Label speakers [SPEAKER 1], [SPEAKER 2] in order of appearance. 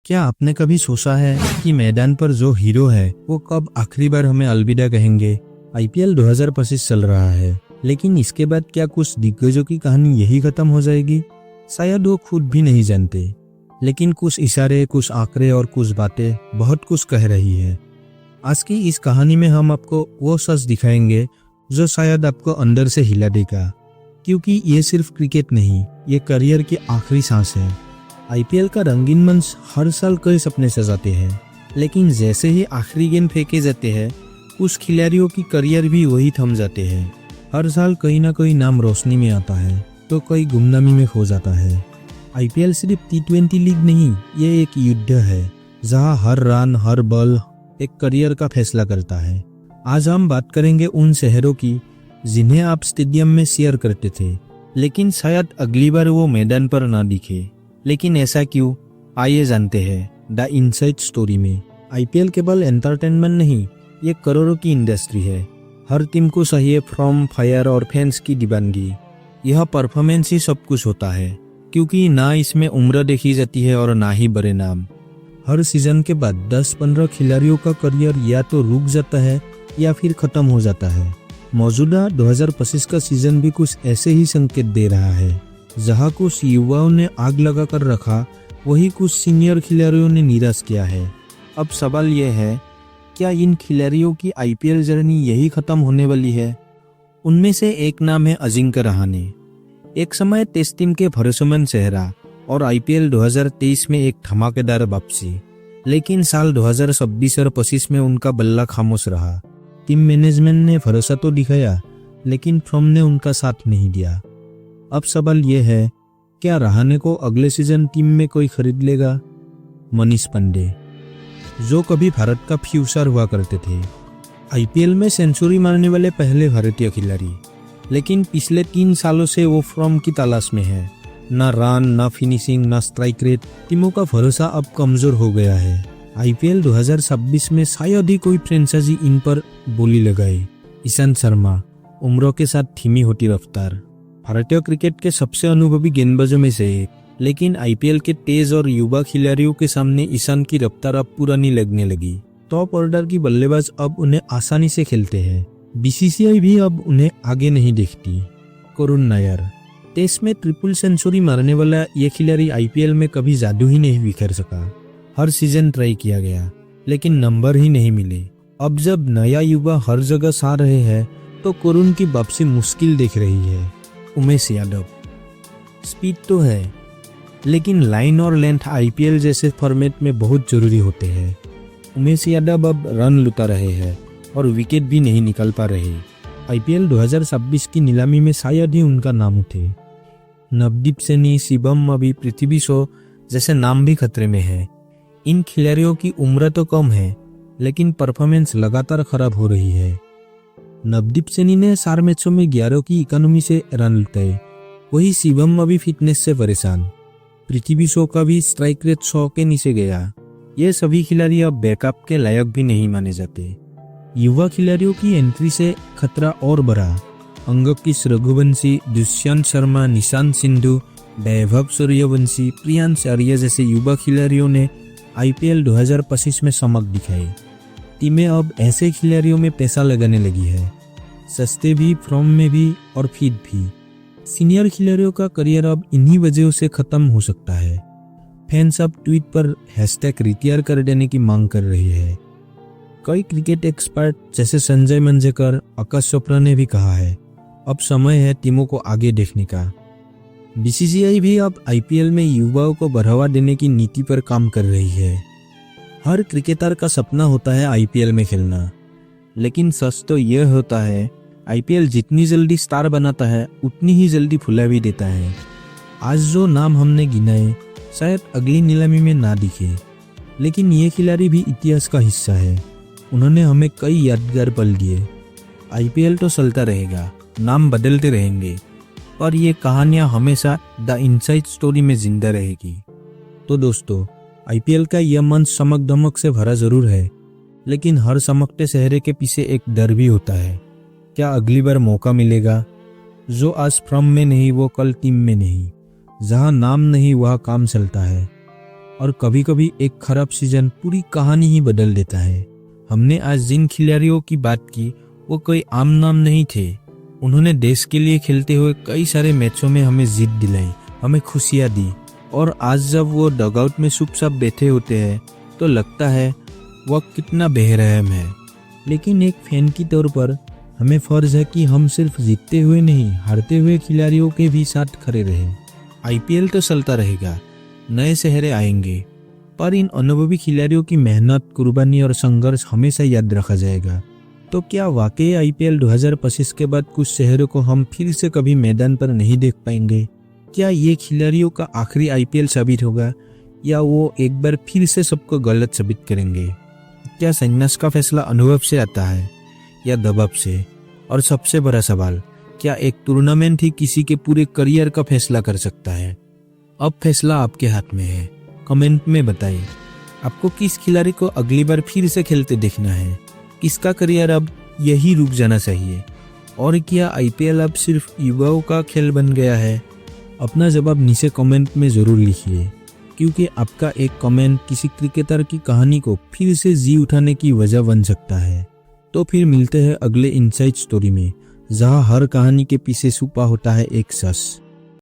[SPEAKER 1] क्या आपने कभी सोचा है कि मैदान पर जो हीरो है वो कब आखिरी बार हमें अलविदा कहेंगे? आईपीएल 2025 चल रहा है, लेकिन इसके बाद क्या कुछ दिग्गजों की कहानी यही खत्म हो जाएगी? शायद वो खुद भी नहीं जानते, लेकिन कुछ इशारे, कुछ आंकड़े और कुछ बातें बहुत कुछ कह रही है। आज की इस कहानी में हम आपको वो सच दिखाएंगे जो शायद आपको अंदर से हिला देगा, क्योंकि ये सिर्फ क्रिकेट नहीं, ये करियर की आखिरी सांस है। आईपीएल का रंगीन मंच हर साल कई सपने सजाते हैं, लेकिन जैसे ही आखिरी गेंद फेंके जाते हैं, कुछ खिलाड़ियों की करियर भी वही थम जाते हैं। हर साल कहीं ना कहीं नाम रोशनी में आता है तो कोई गुमनामी में खो जाता है। आईपीएल सिर्फ T20 लीग नहीं, ये एक युद्ध है जहां हर रन, हर बॉल एक करियर का फैसला करता है। आज हम बात करेंगे उन शहरों की जिन्हें आप स्टेडियम में शेयर करते थे, लेकिन शायद अगली बार वो मैदान पर ना दिखे। लेकिन ऐसा क्यों? आइए जानते हैं द इनसाइड स्टोरी में। आईपीएल केवल एंटरटेनमेंट नहीं, ये करोड़ों की इंडस्ट्री है। हर टीम को चाहिए फ्रॉम फायर और फैंस की दीवानगी। यह परफॉर्मेंस ही सब कुछ होता है, क्योंकि ना इसमें उम्र देखी जाती है और ना ही बड़े नाम। हर सीजन के बाद 10-15 खिलाड़ियों का करियर या तो रुक जाता है या फिर खत्म हो जाता है। मौजूदा 2025 का सीजन भी कुछ ऐसे ही संकेत दे रहा है। जहां कुछ युवाओं ने आग लगा कर रखा, वही कुछ सीनियर खिलाड़ियों ने निराश किया है। अब सवाल यह है, क्या इन खिलाड़ियों की आईपीएल जर्नी यही खत्म होने वाली है? उनमें से एक नाम है अजिंक्य रहाणे। एक समय टेस्ट टीम के भरोसेमंद चेहरा और आईपीएल 2023 में एक धमाकेदार वापसी। लेकिन साल 2026 और 25 में उनका बल्ला खामोश रहा। टीम मैनेजमेंट ने भरोसा तो दिखाया, लेकिन फॉर्म ने उनका साथ नहीं दिया। अब सवाल यह है, क्या रहाणे को अगले सीजन टीम में कोई खरीद लेगा? मनीष पांडे, जो कभी भारत का फ्यूचर हुआ करते थे, आईपीएल में सेंचुरी मारने वाले पहले भारतीय खिलाड़ी, लेकिन पिछले 3 सालों से वो फॉर्म की तलाश में है। ना रन, ना फिनिशिंग, ना स्ट्राइक रेट। टीमों का भरोसा अब कमजोर हो गया है। आईपीएल 2026 में शायद ही कोई फ्रेंचाइजी इन पर बोली लगाए। ईशांत शर्मा, उम्रों के साथ धीमी होती रफ्तार, भारतीय क्रिकेट के सबसे अनुभवी गेंदबाजों में से एक, लेकिन आईपीएल के तेज और युवा खिलाड़ियों के सामने ईशान की रफ्तार अब पुरानी लगने लगी। टॉप ऑर्डर की बल्लेबाज अब उन्हें आसानी से खेलते हैं। बीसीसीआई भी अब उन्हें आगे नहीं देखती। करुण नायर, टेस्ट में ट्रिपल सेंचुरी मारने वाला ये खिलाड़ी आईपीएल में कभी जादू ही नहीं बिखेर सका। हर सीजन ट्राई किया गया, लेकिन नंबर ही नहीं मिले। अब जब नया युवा हर जगह सा रहे हैं, तो करुण की वापसी मुश्किल दिख रही है। उमेश यादव, स्पीड तो है, लेकिन लाइन और लेंथ आईपीएल जैसे फॉर्मेट में बहुत जरूरी होते हैं। उमेश यादव अब रन लुटा रहे हैं और विकेट भी नहीं निकाल पा रहे। आईपीएल 2026 की नीलामी में शायद ही उनका नाम उठे। नवदीप सैनी, शिवम अभी, पृथ्वी शॉ जैसे नाम भी खतरे में है। इन खिलाड़ियों की उम्र तो कम है, लेकिन परफॉर्मेंस लगातार खराब हो रही है। नवदीप सैनी ने 4 मैचों में 11 की इकोनॉमी से रन लुटाए, वही शिवम अभी फिटनेस से परेशान। पृथ्वी शॉ का भी स्ट्राइक रेट 100 के नीचे गया। ये सभी खिलाड़ी अब बैकअप के लायक भी नहीं माने जाते। युवा खिलाड़ियों की एंट्री से खतरा और बढ़ा। अंगकिश रघुवंशी, दुष्यंत शर्मा, निशांत सिंधु, वैभव सूर्यवंशी, प्रियांश आर्य जैसे युवा खिलाड़ियों ने आईपीएल 2025 में चमक दिखाई। टीमें अब ऐसे खिलाड़ियों में पैसा लगाने लगी है, सस्ते भी, फॉर्म में भी और फिट भी। सीनियर खिलाड़ियों का करियर अब इन्हीं वजहों से खत्म हो सकता है। फैंस अब ट्वीट पर #रिटायर कर देने की मांग कर रही है। कई क्रिकेट एक्सपर्ट जैसे संजय मंजेकर, आकाश चोपड़ा ने भी कहा है, अब समय है टीमों को आगे देखने का। बीसीसीआई भी अब आईपीएल में युवाओं को बढ़ावा देने की नीति पर काम कर रही है। हर क्रिकेटर का सपना होता है आईपीएल में खेलना, लेकिन सच तो यह होता है, आईपीएल जितनी जल्दी स्टार बनाता है, उतनी ही जल्दी फुला भी देता है। आज जो नाम हमने गिनाए शायद अगली नीलामी में ना दिखे, लेकिन ये खिलाड़ी भी इतिहास का हिस्सा है। उन्होंने हमें कई यादगार पल दिए। आईपीएल तो चलता रहेगा, नाम बदलते रहेंगे, और ये कहानियां हमेशा द इनसाइड स्टोरी में जिंदा रहेगी। तो दोस्तों, आईपीएल का यह मंच चमक धमक से भरा जरूर है, लेकिन हर चमकते चेहरे के पीछे एक डर भी होता है। क्या अगली बार मौका मिलेगा? जो आज फॉर्म में नहीं, वो कल टीम में नहीं। जहां नाम नहीं, वहां काम चलता है। और कभी कभी एक खराब सीजन पूरी कहानी ही बदल देता है। हमने आज जिन खिलाड़ियों की बात की वो कोई आम नाम नहीं थे। उन्होंने देश के लिए खेलते हुए कई सारे मैचों में हमें जीत दिलाई, हमें खुशियाँ दी, और आज जब वो डगआउट में चुपचाप बैठे होते हैं तो लगता है वक्त कितना बेरहम है। लेकिन एक फैन की तौर पर हमें फर्ज है कि हम सिर्फ जीतते हुए नहीं, हारते हुए खिलाड़ियों के भी साथ खड़े रहें। आईपीएल तो चलता रहेगा, नए चेहरे आएंगे, पर इन अनुभवी खिलाड़ियों की मेहनत, कुर्बानी और संघर्ष हमेशा याद रखा जाएगा। तो क्या वाकई आईपीएल 2025 के बाद कुछ चेहरों को हम फिर से कभी मैदान पर नहीं देख पाएंगे? क्या ये खिलाड़ियों का आखिरी आईपीएल साबित होगा, या वो एक बार फिर से सबको गलत साबित करेंगे? क्या संन्यास का फैसला अनुभव से आता है या दबाव से? और सबसे बड़ा सवाल, क्या एक टूर्नामेंट ही किसी के पूरे करियर का फैसला कर सकता है? अब फैसला आपके हाथ में है। कमेंट में बताइए आपको किस खिलाड़ी को अगली बार फिर से खेलते देखना है, किसका करियर अब यही रुक जाना चाहिए, और क्या आईपीएल अब सिर्फ युवाओं का खेल बन गया है? अपना जवाब नीचे कमेंट में ज़रूर लिखिए, क्योंकि आपका एक कमेंट किसी क्रिकेटर की कहानी को फिर से जी उठाने की वजह बन सकता है। तो फिर मिलते हैं अगले इनसाइड स्टोरी में, जहां हर कहानी के पीछे छुपा होता है एक शख्स।